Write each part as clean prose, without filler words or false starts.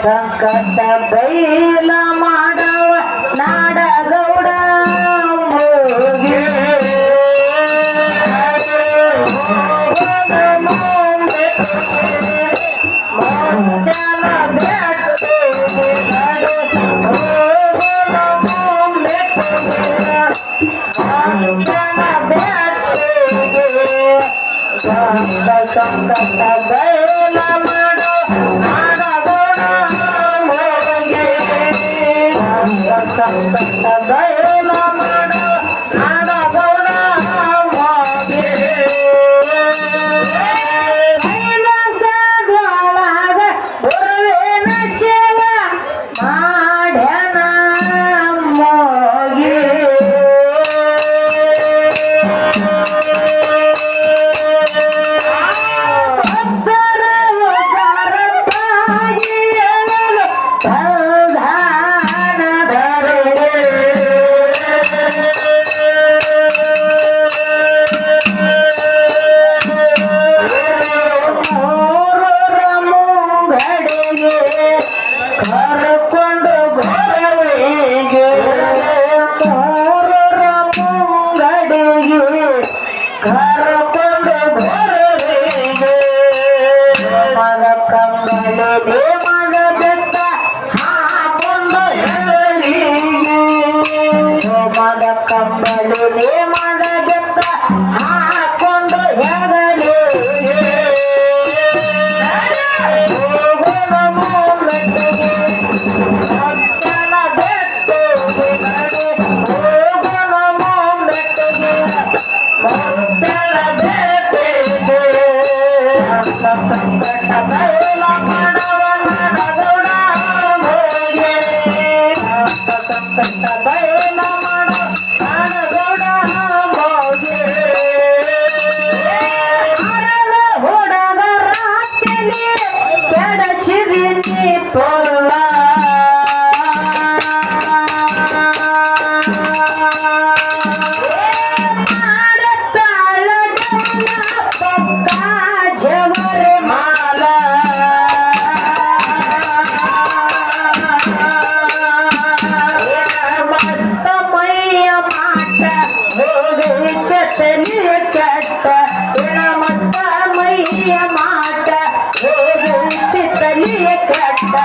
ಸಂಕಟ ಬೈಲ ಮಾಡವ ನಾಡಗೌಡ ಹೋಗಿ ಸಂಕಟ ಬೈಲ ಮಾಡೋ ನಾಡಗೌಡ ಹೋಗಿ ಸಂಕಟ ಬೈಲ ಮಾಡೋ ನಾಡಗೌಡ ಹೋಗಿ ಕೈಲಾಸದೊಳಗ ಗುರುವಿನ ಶಿವ ಮಾಡ್ಯಾನ ಮೋಗಿ ಕರ್ಕೊಂಡು ಗೋರವಿಗೆ ಮೂರರ ಮುಂಗಡಿಗೆ ಕರ್ಕೊಂಡು ಗೋರವಿಗೆ ಮಗ ಕಂಬಳಿಗೆ ಮಗ ಬೆತ್ತ ಹಾಕೊಂಡು ಎಲ್ಲಿಗೆ ಮಗ ಕಂಬಳಿಗೆ ಮಗ ಬೆತ್ತ ಹಾಕೊಂಡು ಹೆಗಲಿಗೆ ಸಂಕಟ ಬೈಲ ಮಾಡವ ನಾಡಗೌಡ ಹೋಗಿ ಸಂಕಟ ಬೈಲ ಮಾಡೋ ನಾಡಗೌಡ ಹೋಗಿ ಹುಡುಗರ ತಲೆ ಕೆಡಚಿರಿ ಪೊಲ್ಲ ಜವರೆ ಮಾಲ ಮಸ್ತ ಮೈಯ ಮಾಟ ಹೋಗಲಿಕ್ಕೆ ತಲೆಯ ಕೆಟ್ಟ ಮಸ್ತ ಮೈಯ ಮಾಟ ಹೋಗಲಿಕ್ಕೆ ತಲೆಯ ಕೆಟ್ಟ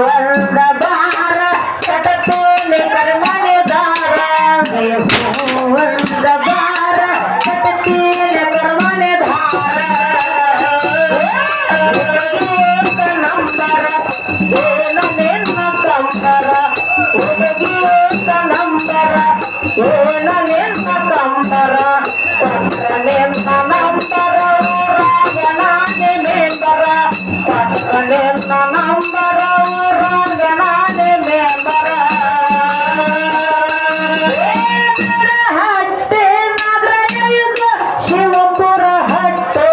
ಒಂದ ಬಾರ ಕಟತೋಲೆ ಕರ್ಮನೆ ದಾರ ಒಂದ ಬಾರ ಕಟತೀಲೆ ಕರ್ಮನೆ ಧಾರ ನಂಬರ ಏನ ನಿನ್ನ ಕಂಬರ ನಂಬರ ಏನ ನಿನ್ನ ಕಂಬರ ಪತ್ರ ನಿನ್ನ ನಂಬರ ಊರಾಗನಾನೆ ಮೆಂಬರ ಪತ್ರ ನಿನ್ನ ನಂಬರ ಊರಾಗನಾನೆ ಮೆಂಬರ ಹಟ್ಟೆ ನಗರ ಶಿವಪುರ ಹಟ್ಟೆ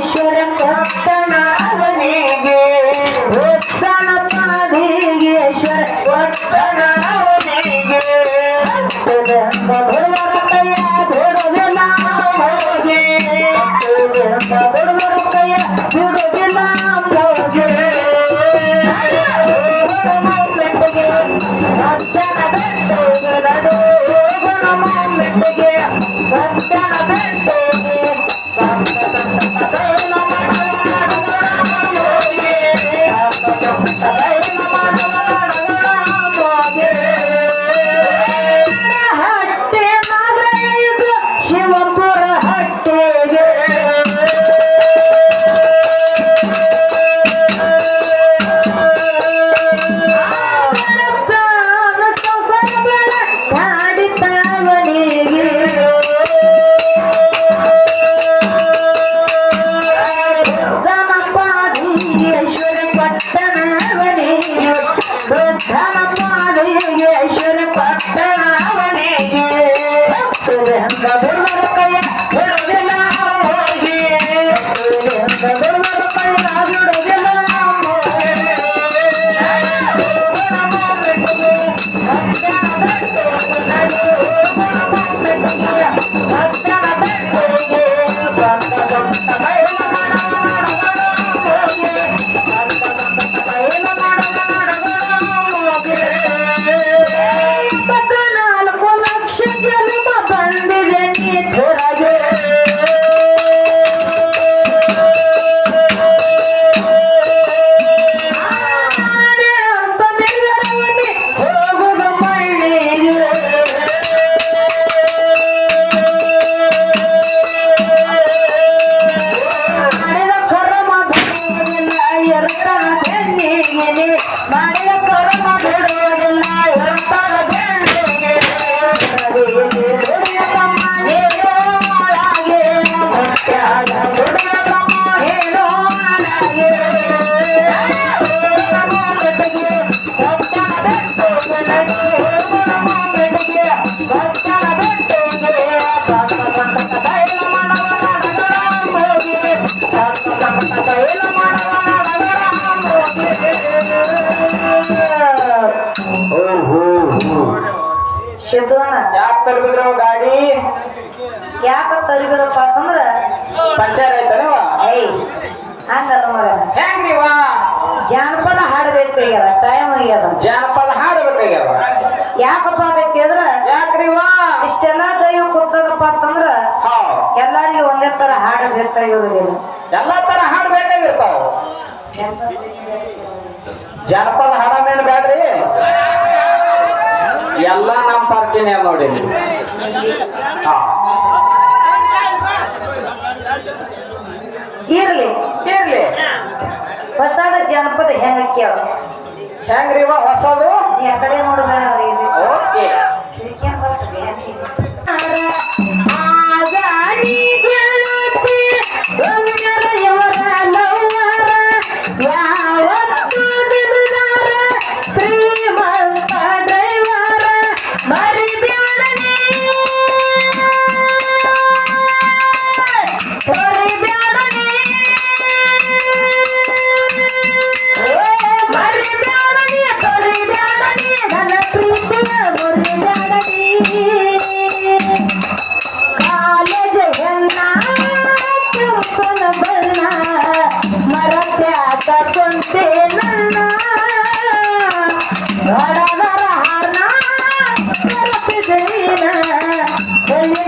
ಶ್ವರ ಕೊಟ್ಟಣ ಅವನಿಗೆ ಉತ್ತನಪಾದೇಶ್ವರ ಕೊಟ್ಟಣ ಅವನಿಗೆ ಬಡವರ ಕೈಯ ಬಿಡುವಿಲ್ಲ ಹೋಗಿ ಬಡವರ ಕೈಯ ಬಿಡುವಿಲ್ಲ ಹೋಗಿ ಮೆಟ್ಟಿಗೆ ಸತ್ಯನ ಬೆಟ್ಟಿಗೆ ನಡು ಮೆಟ್ಟಿಗೆ ಸತ್ಯನ ಬೆಟ್ಟಿಗೆ ಹಟ್ಟೆ ಸಿದ್ಧವನ ಯಾಕೆ ತರ್ಬಿದ್ರು ಗಾಡಿ ಯಾಕ ತರಿಬೇಕಪ್ಪ ಅಂತಂದ್ರ ಪಂಚರ್ ಆಯ್ತಾನೇವ ಏಯ್ ಹಂಗಲ್ಲ ಮಗ ಹೆಂಗ್ರಿವಾ ಜಾನಪದ ಹಾಡಬೇಕಾಗ್ಯದ ಟೈಮ್ ಆಗ್ಯದ ಜಾನಪದ ಹಾಡಬೇಕಾಗ್ಯಾರ ಯಾಕಪ್ಪ ಅಂತ ಕೇಳಿದ್ರ ಯಾಕ್ರಿವಾ ಇಷ್ಟೆಲ್ಲ ದೈವ ಕೊಟ್ಟದಪ್ಪ ಅಂತಂದ್ರ ಹಾ ಎಲ್ಲಾರಿಗೂ ಒಂದೇ ತರ ಹಾಡು ಬೇಕಾಗಿರೋದಿಲ್ಲ ಎಲ್ಲಾ ತರ ಹಾಡ್ ಬೇಕಾಗಿರ್ತಾವ ಜಾನಪದ ಹಾಡಮೇನ್ ಬ್ಯಾಡ್ರಿ ಎಲ್ಲಾ ನಮ್ ಪಾರ್ಟಿನೇ ನೋಡಿ ಹಾ ಇರ್ಲಿ ಇರ್ಲಿ ಹೊಸದ ಜಾನಪದ ಹೆಂಗ ಕೇಳ ಹೆಂಗ್ರಿವ ಹೊಸದು ನೀ ಆ ಕಡೆ ನೋಡ್ಬೇಡ ಓಕೆ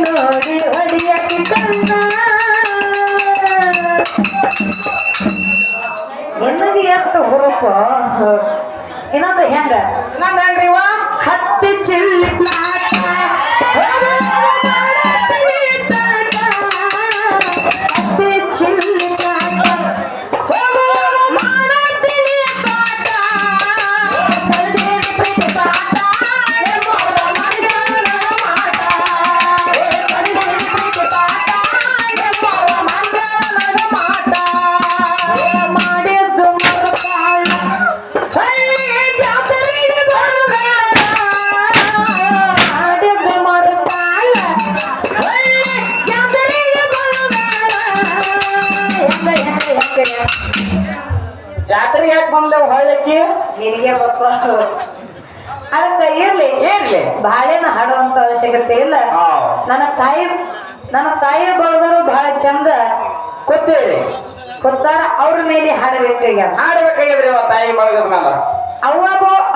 ನೋಡಿ ಹೊಡಿಯಕ್ಕೆ ಕಣ್ಣ ನಿನಗೆ ಎಷ್ಟು ಹುರುಪು ಇನ್ನೊಂದು ಹೆಂಗ ನಂದ್ ಹೆಂಗ್ರಿವ ಹತ್ತಿ ಚಿಲ್ಲಿ ಪ್ಲಾಟ ಹತ್ತಿ ಚಿಲ್ಲಿ ಪ್ಲಾಟ ಜಾತ್ರೆ ಯಾಕೆ ಬಂದ್ಲೇವ್ ಹೊಳ್ಳಕ್ಕಿ ನಿನಗೆ ಗೊತ್ತು ಅದಕ್ಕೆ ಇರ್ಲಿ ಇರ್ಲಿ ಬಾಳೆನ ಹಾಡುವಂತ ಅವಶ್ಯಕತೆ ಇಲ್ಲ ನನ್ನ ತಾಯಿ ಬಳದರು ಬಹಳ ಚಂದ ಗೊತ್ತೇರಿ ಕೊಡ್ತಾರ ಅವ್ರ ಮೇಲೆ ಹಾಡಬೇಕಾಗ್ಯಾರ ಹಾಡ್ಬೇಕಾಗಿದ್ರಿ ತಾಯಿ ಬಳಗದ ಮೇಲೆ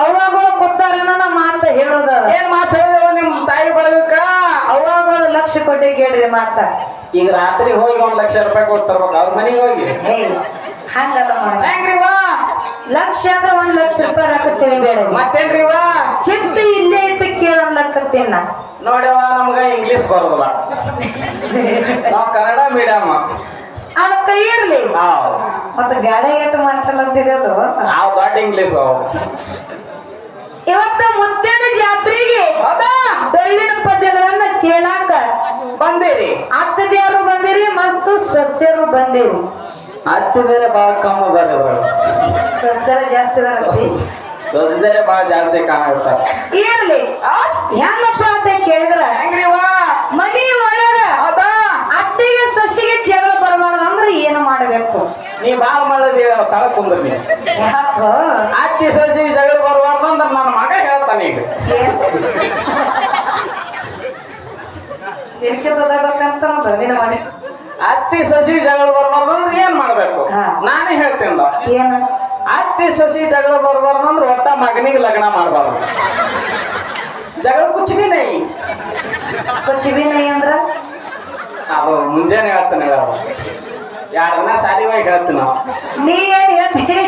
ಅವಾಗೂ ಕೊಡ್ತಾರ ನನ್ನ ಮಾತ ಹೇಳೋದ ಏನ್ ಮಾತು ಹೇಳಿದವ ನಿಮ್ ತಾಯಿ ಬಳಗಕ್ಕ ಅವಾಗಳು ಲಕ್ಷ ಕೊಟ್ಟೆ ಕೇಳ್ರಿ ಮಾತ ಈಗ ರಾತ್ರಿ ಹೋಗಿ 1,00,000 ರೂಪಾಯಿ ಕೊಡ್ತಿರ್ಬೇಕು ಅವ್ರ ಮನೆಗೆ ಹೋಗಿ ಹಂಗಲ್ಲ ಹೆಂಗ್ರಿವಾ ಲಕ್ಷ ಅಂದ್ರೆ 1,00,000 ರೂಪಾಯಿ ರೊಕ್ಕ ತಿಳಿಬೇಡ ಮತ್ತೇನ್ರಿವಾ ಚಿತ್ತ ಇಲ್ಲೇ ಇಟ್ಟು ಕೇಳಲಕ್ಕತ್ತೇನ ನೋಡ್ಯವ ನಮ್ಗ ಇಂಗ್ಲಿಷ್ ಬರೋದಿಲ್ಲ ನಾವ್ ಕನ್ನಡ ಮೀಡಿಯಂ ಅದಕ್ಕ ಇರ್ಲಿ ಮತ್ತ ಗಾಡಿ ಎಟ್ಟು ಮಾತಾಡತ್ತಿರೋದು ನಾವು ದೊಡ್ಡ ಇಂಗ್ಲಿಷ್ ಇವತ್ತ ಮುತ್ತೇನ ಜಾತ್ರೆಗೆ ಡೊಳ್ಳಿನ ಪದ್ಯಗಳನ್ನ ಕೇಳಾಕ ಬಂದಿರಿ ಅತ್ತದೇವರು ಬಂದಿರಿ ಮತ್ತು ಸ್ವಸ್ಥರು ಬಂದಿರಿ ಹತ್ತು ಬೇರೆ ಬಾಳ ಕಮ್ಮಿ ಬರೋದು ಸ್ವಸ್ಥರ ಜಾಸ್ತಿ ಬರತ್ತಿ ಸ್ವಸ್ಥರೇ ಬಾಳ ಜಾಸ್ತಿ ಕಾಣಿಸ್ತಾರೆ ಇರ್ಲಿ ಹೆಂಗಪ್ಪ ಅಂತ ಕೇಳಿದ್ರ ಹೆಂಗ್ರಿವಾ ಮನಿ ಒಳಗ ಅತ್ತಿಗೆ ಸೊಸಿಗೆ ಜಗಳ ಬರಬಾರ್ದು ಅಂದ್ರೆ ಏನು ಮಾಡಬೇಕು ನೀ ಬಾಳ ಮಾಡದಿ ತಳ ಕುಂದ್ರಿ ಯಾಕೋ ಅತ್ತಿ ಸೊಸಿ ಜಗಳ ಬರಬಾರ್ದು ಅಂದ್ರೆ ನನ್ನ ಮಗ ಹೇಳ್ತಾನೆ ಈಗ ನಿನ್ನ ಮನೆ ಅತ್ತಿ ಸೊಸಿ ಜಗಳ ಬರಬಾರ್ದು ಅಂದ್ರೆ ಏನ್ ಮಾಡ್ಬೇಕು ನಾನೇ ಹೇಳ್ತೇನೆ ಏನು ಅತ್ತಿ ಸೊಸಿ ಜಗಳ ಬರಬಾರ್ದು ಅಂದ್ರೆ ಒಟ್ಟ ಮಗನಿಗೆ ಲಗ್ನ ಮಾಡಬಾರ್ದು ಜಗಳ ಕುಚ್ಚಿಗೆ ನೈ ಚಿಬಿನೈ ಅಂದ್ರ ಅದು ಮುಂಜಾನೆ ಹೇಳ್ತಾನೆ ಯಾರನ್ನ ಸಾಲಿವಾಗಿ ಹೇಳ್ತೀನಿ ನಾವು ನೀ ಏನ್ ಹೇಳ್ತೀನಿ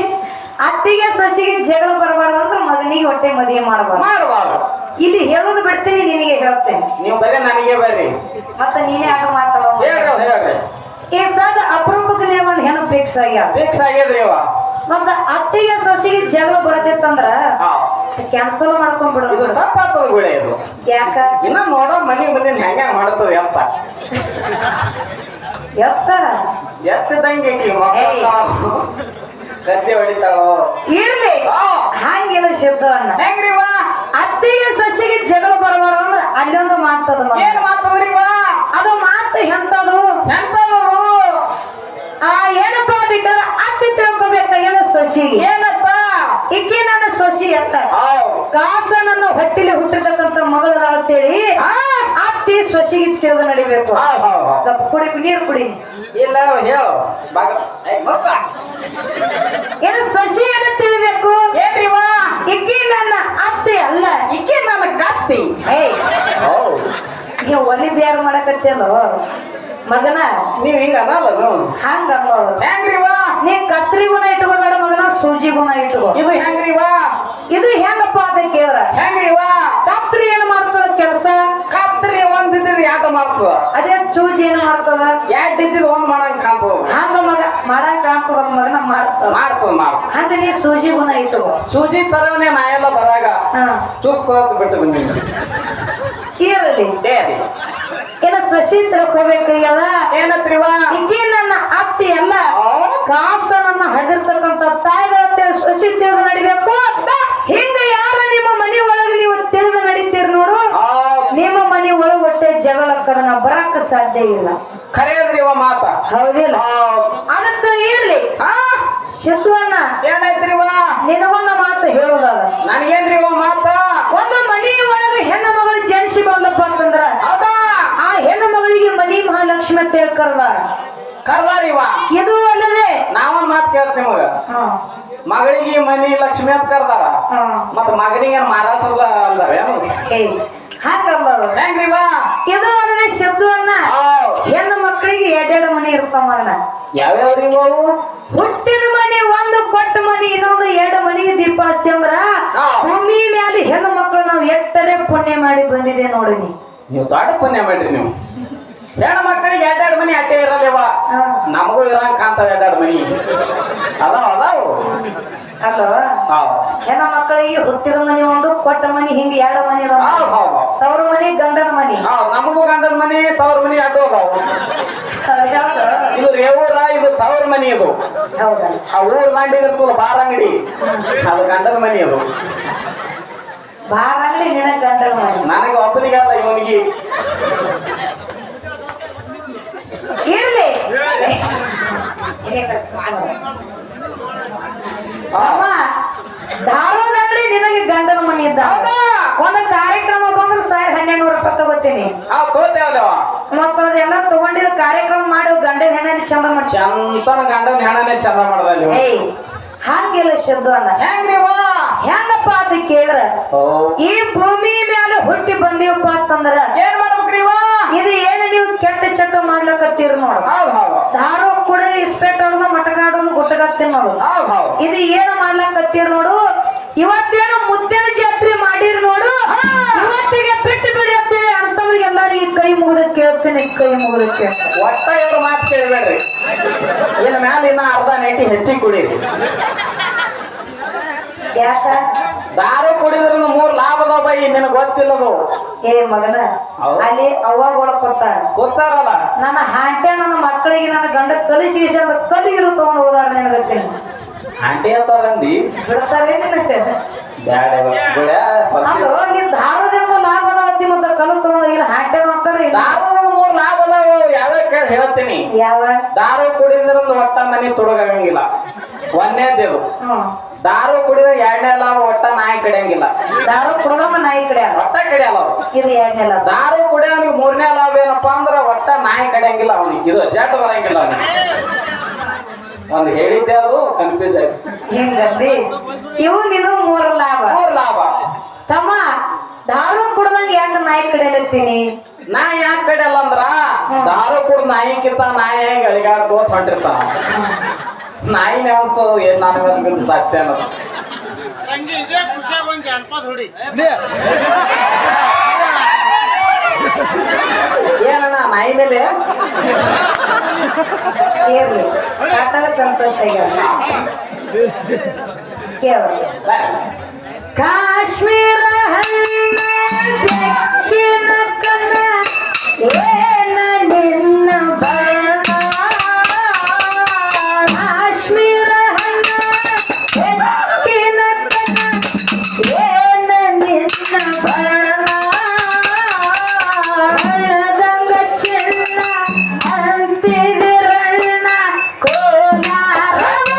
ಅತ್ತಿಗೆ ಸೊಸಿಗೆ ಜಗಳ ಬರಬಾರ್ದು ಅಂದ್ರೆ ಮಗನಿಗೆ ಹೊಟ್ಟೆ ಮದುವೆ ಮಾಡಬಾರ್ದು ಇಲ್ಲಿ ಹೇಳೋದು ಬಿಡ್ತೀನಿ ನಿನಗೆ ಹೇಳ್ತೇನೆ ನೀವು ಬರೀ ನನಗೆ ಬರ್ರಿ ಮತ್ತೆ ನೀನೇ ಆಗ ಮಾತಾಡೋ ಹೇಳ್ರಿ ಈ ಸದ್ ಅಪರೂಪಕ್ಕೆ ಒಂದ್ ಹೆಣ್ಣು ಫಿಕ್ಸ್ ಆಗ್ಯಾವ ಫಿಕ್ಸ್ ಆಗ್ಯದ್ರಿ ಅವ ಮತ್ತ ಅತ್ತಿಗೆ ಸೊಸಿಗೆ ಜಗಳ ಬರದಿತ್ತಂದ್ರ ಕ್ಯಾನ್ಸಲ್ ಮಾಡ್ಕೊಂಡ್ಬಿಡು ಇದು ತಪ್ಪಾಗ್ತದ ಗುಳೆ ಇದು ಯಾಕ ಇನ್ನ ನೋಡೋ ಮನಿ ಬಂದಿನ ಹೆಂಗ ಮಾಡ್ತದ ಅಂತ ಎತ್ತದಂಗೆ ಕತ್ತಿ ಹೊಡಿತಾಳೋ ಇರ್ಲಿ ಹಂಗಿಲ್ಲ ಶಬ್ದವನ್ನ ಹೆಂಗ್ರಿವಾ ಅತ್ತಿಗೆ ಸೊಸಿಗೆ ಜಗಳ ಬರಬಾರ ಅಂದ್ರ ಅಲ್ಲೊಂದು ಮಾತದ ಏನ್ ಮಾತದ್ರಿವಾ ಅದು ಮಾತು ಎಂತದು ಆ ಏನಪ್ಪ ಅದಕ್ಕೆ ಅತ್ತಿ ತಿಳ್ಕೊಬೇಕಾಗ್ಯದ ಸೊಸಿಗೆ ಏನಪ್ಪ ಇಕ್ಕಿ ನನ್ನ ಸೊಸಿ ಅಂತ ಹೌದು ಕಾಸ ನನ್ನ ಹೊಟ್ಟಿಲಿ ಹುಟ್ಟಿರ್ತಕ್ಕಂತ ಮಗಳದಾಳಂತೇಳಿ ಅತ್ತಿ ಸೊಸಿಗೆ ತಿಳಿದು ನಡಿಬೇಕು ಹೌದು ಹೌದು ಸ್ವಲ್ಪ ಕುಡಿ ನೀರು ಕುಡಿ ಇಲ್ಲ ಹೇಳು ಏನು ಸೊಸಿ ಏನು ತಿಳಿಬೇಕು ಏನ್ರಿವ ಇಕ್ಕಿ ನನ್ನ ಅತ್ತೆ ಅಲ್ಲ ಈಕೆ ನನ್ನ ಕತ್ತಿ ಏಯ್ ನೀವು ಒಲಿ ಬೇರೆ ಮಾಡಕತ್ತೇನೋ ಮಗನ ನೀವ್ ಹಿಂಗ ಅನ್ನಲ್ಲ ಹಂಗ ಹೆಂಗ್ರಿವ ನೀ ಕತ್ರಿ ಗುಣ ಇಟ್ಕೋಬೇಡ ಮಗನ ಸೂಜಿ ಗುಣ ಇಟ್ಕೋ ಇದು ಹೆಂಗ್ರಿವ ಇದು ಹೆಂಗಪ್ಪ ಅಂತ ಕೇಳ್ರ ಹೆಂಗ್ರಿವ ಕತ್ರಿ ಏನ್ ಮಾಡ್ತದ ಕೆಲಸ ಕತ್ರಿ ಒಂದಿದ್ದ ಯಾಕ ಮಾಡ್ತದ ಅದೇ ಸೂಜಿ ಏನ್ ಮಾಡ್ತದ ಯಾಟ್ ಇದ್ದಿದ್ ಒಂದ್ ಮಾಡಂಗ್ ಕಾಣ್ತದ ಹಂಗ ಮಗ ಮಾಡಂಗ್ ಕಾಣ್ತದ ಮಗನ ಮಾಡ್ತದ ಮಾಡ್ತದ ಹಂಗ ನೀ ಸೂಜಿ ಗುಣ ಇಟ್ಕೋ ಸೂಜಿ ತರವನೇ ನಾ ಎಲ್ಲ ಬರಾಗ ಹಾ ಚೂಸ್ಕೊಳತ್ ಬಿಟ್ಟು ಬಂದಿನಿ ಇರಲಿ ಏರಿ ಏನ ಸೊಸಿ ತಿಳ್ಕೋಬೇಕು ಎಲ್ಲ ಏನತ್ರಿವ ಇಕ್ಕಿ ನನ್ನ ಅತ್ತಿ ಅಲ್ಲ ಕಾಸ ನನ್ನ ಹದಿರ್ತಕ್ಕಂತ ತಾಯಿಗಳ ಸೊಸಿ ತಿಳಿದು ನಡಿಬೇಕು ಹಿಂಗ ಯಾರ ನಿಮ್ಮ ಮನೆ ಒಳಗೆ ನೀವು ತಿಳಿದು ನಡೀತೀರಿ ನೋಡು ನಿಮ್ಮ ಮನೆ ಒಳಗೆ ಹೊಟ್ಟೆ ಜಗಳಕ್ಕದ ಬರಕ್ಕ ಸಾಧ್ಯ ಇಲ್ಲ ಖರೆ ಅದ್ರಿವ ಮಾತ ಹೌದಿಲ್ಲ ಅದಕ್ಕ ಇರ್ಲಿ ಸಿದ್ಧವನ್ನ ಏನಾಯ್ತ್ರಿವ ನಿನಗೊಂದು ಮಾತು ಹೇಳೋದಾದ ನನ್ಗೇನ್ರಿವ ಮಾತ ಒಂದು ಮನೆ ಒಳಗೆ ಹೆಣ್ಣು ಮಗಳು ಜನಿಸಿ ಬಂದಪ್ಪ ಅಂತಂದ್ರ ಹೌದಾ ಆ ಹೆಣ್ಣು ಮಗಳಿಗೆ ಮನಿ ಮಹಾಲಕ್ಷ್ಮಿ ಅಂತ ಹೇಳಿ ಕರೆದಾರ ಕರ್ದಾರಿವ ಇದು ಅಲ್ಲದೆ ನಾವೊಂದ್ ಮಾತು ಕೇಳ್ತೀನಿ ಮಗ ಮಗಳಿಗೆ ಮನಿ ಲಕ್ಷ್ಮಿ ಅಂತ ಕರ್ದಾರ ಮತ್ತ ಮಗನಿಗೆ ಮಹಾರಾಷ್ಟ್ರದ ಅಂದಾರೇನು ಹಾಕಲ್ಲ ಹೆಂಗ್ರಿವ ಇದು ಅಲ್ಲದೆ ಶಬ್ದವನ್ನ ಹೆಣ್ಣು ಮಕ್ಕಳಿಗೆ ಎರಡೆರಡು ಮನೆ ಇರ್ತಾವ ಮಗನ ಯಾವ್ಯಾವ್ರಿವ ಅವು ಹುಟ್ಟಿದ ಮನೆ ಒಂದು ಕೊಟ್ಟ ಮನೆ ಇನ್ನೊಂದು ಎರಡು ಮನೆಗೆ ದೀಪ ಹಚ್ಚಿ ಅಂದ್ರ ಭೂಮಿ ಮ್ಯಾಲೆ ಹೆಣ್ಣು ಮಕ್ಕಳು ನಾವು ಎಟ್ಟರೆ ಪುಣ್ಯ ಮಾಡಿ ಬಂದಿದೆ ನೋಡಿ ನೀವು ದೊಡ್ಡ ಪುಣ್ಯ ಮಾಡ್ರಿ ನೀವು ಹೆಣ್ಣು ಮಕ್ಕಳಿಗೆ ಎರಡೆರಡು ಮನಿ ಅಟ್ಟೆ ಇರಲಿವ ನಮಗೂ ಇರಂಗ್ ಕಾಣ್ತಾವ ಎರಡೆರಡು ಮನಿ ಅದಾವು ಅಲ್ವ ಹೆಣ್ಣು ಮಕ್ಕಳಿಗೆ ಹುಟ್ಟಿದ ಮನೆ ಒಂದು ಕೊಟ್ಟ ಮನೆ ಹಿಂಗ ಎರಡು ಮನೆ ತವ್ರ ಮನೆ ಗಂಡನ ಮನೆ ನಮಗೂ ಗಂಡನ ಮನಿ ತವ್ರ ಮನಿ ಅಡ್ಡು ಅದಾವು ಇದು ರೇವೂರ ಇದು ತವ್ರ ಮನಿ ಇದು ಹೌದಾ ಆ ಊರ್ ದಾಂಡಿಗೆ ಇರ್ತದ ಬಾರ್ ಅಂಗಡಿ ಅದು ಗಂಡನ ಮನಿ ಅದು ಬಾರಲ್ಲಿ ನಿನ ಗಂಡನ ಮನೆ ನನಗೆ ಒಬ್ಬನಿಗಲ್ಲ ಇವನಿಗೆ ಇರ್ಲಿ ಅಮ್ಮ ಧಾರವಾಡಲ್ಲಿ ನಿನಗೆ ಗಂಡನ ಮನೆ ಇದ್ದ ಒಂದು ಕಾರ್ಯಕ್ರಮ ಬಂದ್ರೆ 1200 ರೂಪಾಯಿ ತಗೋತೀನಿ ತೋತೇವಲ್ಲ ಮತ್ತ ಅದೆಲ್ಲ ತಗೊಂಡಿದ್ ಕಾರ್ಯಕ್ರಮ ಮಾಡಿ ಗಂಡನ ಹೆಣ್ಣ ಚಂದ ಮಾಡಿ ಚಂತನ ಗಂಡನ ಹೆಣನೇ ಚಂದ ಮಾಡದಲ್ಲಿ ಏಯ್ ಹಂಗಿಲ್ಲ ಶಬ್ದವನ್ನ ಹೆಂಗ್ರಿವಾ ಹೆಂಗಪ್ಪ ಅಂತ ಕೇಳ್ರ ಈ ಭೂಮಿ ಮೇಲೆ ಹುಟ್ಟಿ ಬಂದೀವಪ್ಪ ಅಂತಂದ್ರ ಏನ್ ಮಾಡ್ಬೇಕ್ರಿವಾ ಇದು ಏನು ನೀವು ಕೆಟ್ಟ ಚಟ್ಟ ಮಾಡ್ಲಕತ್ತೀರಿ ನೋಡು ದಾರು ಕುಡಿ ಇಸ್ಪೇಟ್ ಆಡೋದು ಮಟಕ ಆಡೋದು ಗುಟ್ಟಗತ್ತಿ ನೋಡು ಇದು ಏನು ಮಾಡ್ಲಕತ್ತೀರಿ ನೋಡು ಇವತ್ತೇನು ಮುದ್ದಿನ ಜಾತ್ರೆ ಮಾಡಿರಿ ನೋಡು ಇವತ್ತಿಗೆ ಬಿಟ್ಟು ಬಿಡಿ ಅಂತೇಳಿ ಅಂತವ್ರಿಗೆ ಎಲ್ಲಾರಿಗೆ ಕೈ ಮುಗಿದ ಕೇಳ್ತೀನಿ ಕೈ ಮುಗಿದ ಕೇಳ್ತೀನಿ ಒಟ್ಟ ಇವ್ರ ಮಾತು ಕೇಳ್ಬೇಡ್ರಿ ಇನ್ ಮ್ಯಾಲ ಇನ್ನ ಅರ್ಧ ನೈಟಿ ಹೆಚ್ಚಿಗೆ ಕುಡೀರಿ ಯಾಕ ದಾರು ಕುಡಿದ್ರಿಂದ 3 ಲಾಭ ಅದಾವ ಬೈ ನಿನಗೆ ಗೊತ್ತಿಲ್ಲದು ಏ ಮಗನ ಅಲ್ಲಿ ಅವ್ವಗಳ ಗೊತ್ತಾರಲ್ಲ ನನ್ನ ಹಾಂಟೆ ನನ್ನ ಮಕ್ಕಳಿಗೆ ನನ್ನ ಗಂಡ ಕಲಿಸಿ ಅಂತ ಕಲಿಗಿರು ತಗೊಂಡು ಹೋದಾರ ನನಗತ್ತೀನಿ ಆಂಟಿ ಅಂತಾರಂದಿ ಬಿಡ್ತಾರೆ ಅಲ್ಲೋ ನೀನ್ ದಾರದಿಂದ ಲಾಭ ಅದಾವತ್ತಿ ಮತ್ತ ಕಲು ತಗೊಂಡೋಗಿಲ್ಲ ಹಾಂಟೆ ಅಂತಾರೆ ದಾರದಿಂದ 3 ಲಾಭ ಅದಾವ ಯಾವ್ಯಾವ ಕೇಳಿ ಹೇಳ್ತೀನಿ ಯಾವ ದಾರು ಕುಡಿದ್ರಿಂದ ಒಟ್ಟ ಮನೆ ತುಡುಗಂಗಿಲ್ಲ ಒಂದೇದೇವು ದಾರು ಕುಡಿದ 2ನೇ ಲಾಭ ಒಟ್ಟ ನಾಯಿ ಕಡಿಯಂಗಿಲ್ಲ ದಾರು ಕುಡ್ದಮ್ಮ ನಾಯಿ ಕಡೆ ಒಟ್ಟ ಕಡಿಯಲ್ಲ ಇದು 2ನೇ ಲಾಭ ದಾರು ಕುಡಿಯೋನಿಗೆ 3ನೇ ಲಾಭ ಏನಪ್ಪಾ ಅಂದ್ರ ಒಟ್ಟ ನಾಯಿ ಕಡಿಯಂಗಿಲ್ಲ ಅವನಿಗೆ ಇದು ಜಡ್ ಬರಂಗಿಲ್ಲ ಅವನಿಗೆ ಒಂದು ಹೇಳಿದ್ದೆ ಅದು ಕನ್ಫ್ಯೂಸ್ ಆಯ್ತು ಹಿಂಗಂದಿ ಇವು ನೀನು 3 ಲಾಭ ತಮ್ಮ ದಾರು ಕುಡ್ದಂಗ ಯಾಕ ನಾಯಿ ಕಡೆಯಲತ್ತೀನಿ ನಾ ಯಾಕೆ ಕಡಿಯಲ್ಲ ಅಂದ್ರ ದಾರು ಕುಡ್ದ ನಾಯಿಕ್ಕಿಂತ ನಾಯಿ ಹೆಂಗ್ ಅಲಿಗಾಡ್ಕೋತ ಹೊಂಟಿರ್ತಾನ ನಾಯಿನೇ ಅನ್ಸ್ತದ ಏನ್ ನಾನು ಬಿದ್ದು ಸಾಕ್ತೆ ಅನ್ನೋದು ಏನಣ್ಣ ನಾಯಿ ಮೇಲೆ ಇರ್ಲಿ ಕಾಟಾಗ ಸಂತೋಷ ಆಗ್ಯಾವ ಕೇಳ ಕಾಶ್ಮೀರ ಹಣ್ಣ ಬೆಕ್ಕಿನ ಕನ್ನ ಏನ ನಿನ್ನ ಬಣ್ಣ ಕಾಶ್ಮೀರ ಹಣ್ಣ ಬೆಕ್ಕಿನ ಕನ್ನ ಏನ ನಿನ್ನ ಬಣ್ಣ ಹಳದಂಗ ಚಿನ್ನ ಅಂತಿದಿರಣ್ಣ ಕೋಲಾರದ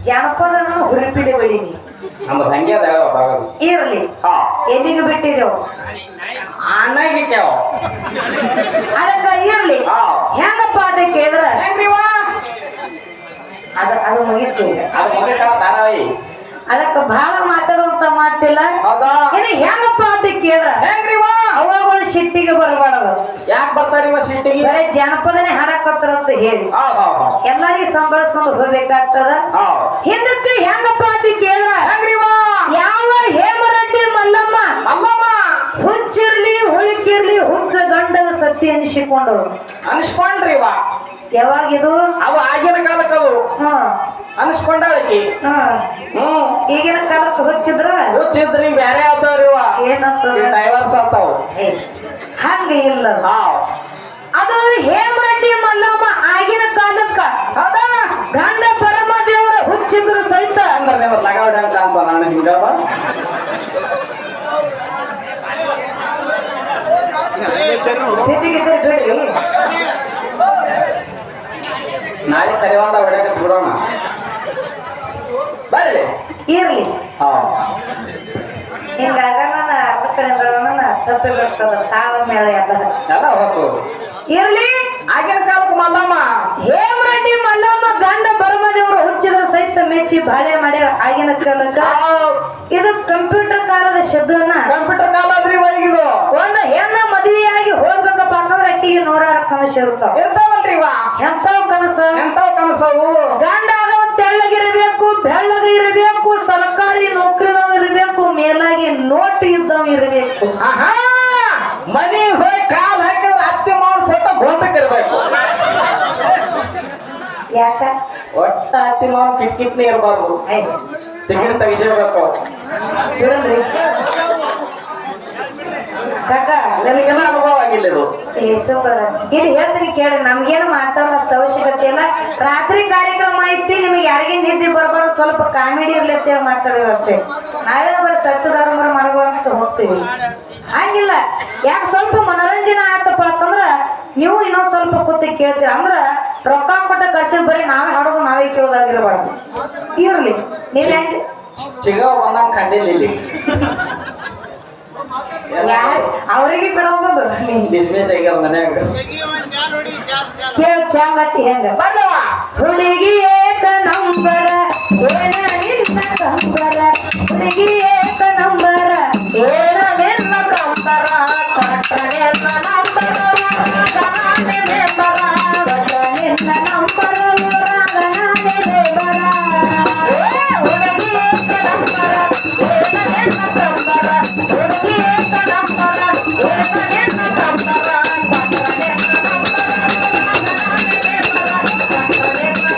ಜಾನಪದನ ಹುರುಪಿಡಿ ಬೆಳೀನಿ ನಮ್ದು ಹಂಗೆ ಅದ ಇರ್ಲಿ ಹಾ ಎಲ್ಲಿಗೆ ಬಿಟ್ಟಿದೆವು ಅಣ್ಣಗಿಟ್ಟೇವ್ ಅದಕ್ಕ ಇರ್ಲಿ ಹಾ ಹೆಂಗಪ್ಪ ಅದಕ್ಕೆ ಕೇಳಿದ್ರ ಹೆಂಗ್ರಿವಾ ಅದು ಮುಗಿತು ಅದು ಮುಗಿತ ಧಾರಾವಾಹಿ ಅದಕ್ಕ ಬಹಳ ಮಾತಾಡುವಂತ ಮಾತಿಲ್ಲ ಹೌದಾ ಇನ್ನು ಹೆಂಗಪ್ಪ ಅದಕ್ಕೆ ಕೇಳಿದ್ರ ಹೆಂಗ್ರಿವಾ ಅವಾಗಳು ಸಿಟ್ಟಿಗೆ ಬರಬಾರದು ಯಾಕೆ ಬರ್ತಾರಿವ ಸಿಟ್ಟಿಗೆ ಬರೀ ಜಾನಪದನೇ ಹಾಡಕತ್ತಾರ ಅಂತ ಹೇಳಿ ಹೌದು ಎಲ್ಲಾರಿಗೂ ಸಂಭಾಳಿಸ್ಕೊಂಡು ಹೋಗ್ಬೇಕಾಗ್ತದ ಹೌದು ಹಿಂದಕ್ಕೆ ಹೆಂಗಪ್ಪ ಅದಕ್ಕೆ ಕೇಳಿದ್ರ ಹೆಂಗ್ರಿವಾ ಯಾವ ಹೇಮರೆಡ್ಡಿ ಮಲ್ಲಮ್ಮ ಅಲ್ಲಮ್ಮ ಹುಚ್ಚಿರ್ಲಿ ಹುಳುಕಿರ್ಲಿ ಹುಚ್ಚ ಗಂಡಗ ಸತ್ಯ ಅನಿಸಿಕೊಂಡರು ಅನ್ಸ್ಕೊಂಡ್ರಿವ ಯಾವಾಗಿದು ಅವು ಆಗಿನ ಕಾಲಕ್ಕವು ಹ ಅನ್ಸ್ಕೊಂಡಾಳಕಿ ಹ ಈಗಿನ ಕಾಲಕ್ಕೆ ಹುಚ್ಚಿದ್ರ ಹುಚ್ಚಿದ್ರಿ ಬ್ಯಾರೆ ಆಗ್ತಾವ್ರಿವ ಏನಂತ ಡೈವರ್ಸ್ ಆಗ್ತಾವ ಹಂಗ ಇಲ್ಲ ಹಾವ್ ಅದು ಹೇಮರೆಡ್ಡಿ ಮಲ್ಲಮ್ಮ ಆಗಿನ ಕಾಲಕ್ಕ ಹೌದಾ ಗಂಡ ಪರಮದೇವರ ಹುಚ್ಚಿದ್ರು ಸಹಿತ ಅಂದ್ರೆ ನೀವು ಲಗಾವಡಂಕ ಅಂತ ನಾನು ಹಿಂಗ ಬಿದ್ದಿಗಿದ್ರೆ ಬಿಡ್ರಿ ನಾಳೆ ಕರಿವಂತ ಹೊಡೆಕ ಬಿಡೋಣ ಬರ್ರಿ ಇರ್ಲಿ ಹಾ ಹಿಂಗಾಗ ನಾನು ಅರ್ಧ ಕಡೆ ತಪ್ಪಿ ಬಿಡ್ತದ ತಾಳ ಮೇಳ ಎಲ್ಲ ಹೋಗ್ತು ಇರ್ಲಿ ಆಗಿನ ಕಾಲಕ್ಕೆ ಮಲ್ಲಮ್ಮ ಹೇಮರೆಡ್ಡಿ ಮಲ್ಲಮ್ಮ ಗಂಡ ಬರಮದೇವರು ಹುಚ್ಚಿದ್ರು ಸಹಿತ ಮೆಚ್ಚಿ ಬಾಳೆ ಮಾಡ್ಯಾರ ಆಗಿನ ಕಾಲಕ್ಕ ಇದು ಕಂಪ್ಯೂಟರ್ ಕಾಲದ ಶಬ್ದವನ್ನ ಕಂಪ್ಯೂಟರ್ ಕಾಲ ಆದ್ರಿ ಇದು ಒಂದು ಹೆಣ್ಣ ಮದುವೆಯಾಗಿ ಹೋಗ್ಬೇಕಪ್ಪ ಅನ್ನೋದ್ರ ಅಕ್ಕಿಗೆ ನೂರಾರು ಕನಸು ಇರ್ತಾವ ಇರ್ತಾವಲ್ರಿ ಇವ ಎಂತಾವ್ ಕನಸ ಎಂತಾವ್ ಕನಸವು ಗಂಡ ಆಗವ ತೆಳ್ಳಗಿರಬೇಕು ಬೆಳ್ಳಗ ಇರಬೇಕು ಸರ್ಕಾರಿ ನೌಕರಿದವ ಇರಬೇಕು ಮೇಲಾಗಿ ನೋಟ್ ಇದ್ದವ ಇರಬೇಕು ಆಹಾ ಮನಿಗೆ ಹೋಗಿ ಕಾಲ್ ಹಾಕಿದ್ರೆ ಅತ್ತಿ ಮಾವನ ಫೋಟೋ ಘೋಟಕ್ಕೆ ಇರ್ಬೇಕು ಯಾಕ ಒಟ್ಟ ಅತ್ತಿ ಮಾವನ ಕಿಟ್ಕಿಟ್ನೇ ಇರಬಾರ್ದು ಟಿಕೆಟ್ ತೆಗಿಸಬೇಕು ಬಿಡಲ್ರಿ ಕಾಕ ನನಗೆಲ್ಲ ಅನುಭವ ಆಗಿಲ್ಲ ಇದು ಸೂಪರ್ ಇಲ್ಲಿ ಹೇಳ್ತೀನಿ ಕೇಳಿ ನಮ್ಗೇನು ಮಾತಾಡೋದು ಅಷ್ಟು ಅವಶ್ಯಕತೆ ಇಲ್ಲ ರಾತ್ರಿ ಕಾರ್ಯಕ್ರಮ ಐತಿ ನಿಮಗೆ ಯಾರಿಗೆ ನಿದ್ದೆ ಬರ್ಬಾರ್ದು ಸ್ವಲ್ಪ ಕಾಮಿಡಿ ಇರ್ಲಿ ಅಂತೇಳಿ ಮಾತಾಡೋದು ಅಷ್ಟೇ ನಾವೇನು ಬರೀ ಸತ್ಯಧರ್ಮ ಮರವಂತ ಹೋಗ್ತೀವಿ ಹಂಗಿಲ್ಲ ಯಾಕೆ ಸ್ವಲ್ಪ ಮನೋರಂಜನೆ ಆಯ್ತಪ್ಪ ಅಂತಂದ್ರ ನೀವು ಇನ್ನೊಂದ್ ಸ್ವಲ್ಪ ಕೂತಿ ಕೇಳ್ತೀರ ಅಂದ್ರ ರೊಕ್ಕ ಕೊಟ್ಟ ಕಳ್ಸಿದ್ ಬರೀ ನಾವೇ ಹಾಡೋದು ನಾವೇ ಕೇಳೋದಾಗಿರಬಾರ್ದು ಇರ್ಲಿ ನೀವ್ ಹೆಂಗ್ ಚಿಗವ ಬಂದಂಗ ಕಂಡಿಲ್ಲ ಇಲ್ಲಿ ಅವ್ರಿಗೆ ಬಿಡೋದು ಡಿಸ್ಮಿಸ್ ಆಗ್ಯಾರ ಮನ್ಯಾಗ ಕೇಳ್ ಚಾಂಗತ್ತಿ ಹೆಂಗ ಬರ್ಲವ ಹುಡುಗಿ ಏಕ ನಂಬರ ಏನ ನಿನ್ನ ಕಂಬರ ಹುಡುಗಿ ಏಕ ನಂಬರ ಏನ ನಿನ್ನ ಕಂಬರ ಕೊಟ್ಟನೆಲ್ಲ ನಂಬರ ರಾಗನಾನೆ ಮೆಂಬರ ಕೊಟ್ಟನೆಲ್ಲ ನಂಬರ ರಾಗನಾನೆ ಮೆಂಬರ ಹುಡುಗಿ ಏಕ ನಂಬರ ಏನ ನಿನ್ನ ಕಂಬರ ಹುಡುಗಿ ಏಕ ನಂಬರ ಏನ ನಿನ್ನ ಕಂಬರ ಕೊಟ್ಟನೆಲ್ಲ ನಂಬರ ರಾಗನಾನೆ ಮೆಂಬರ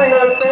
ಸಿಗುತ್ತ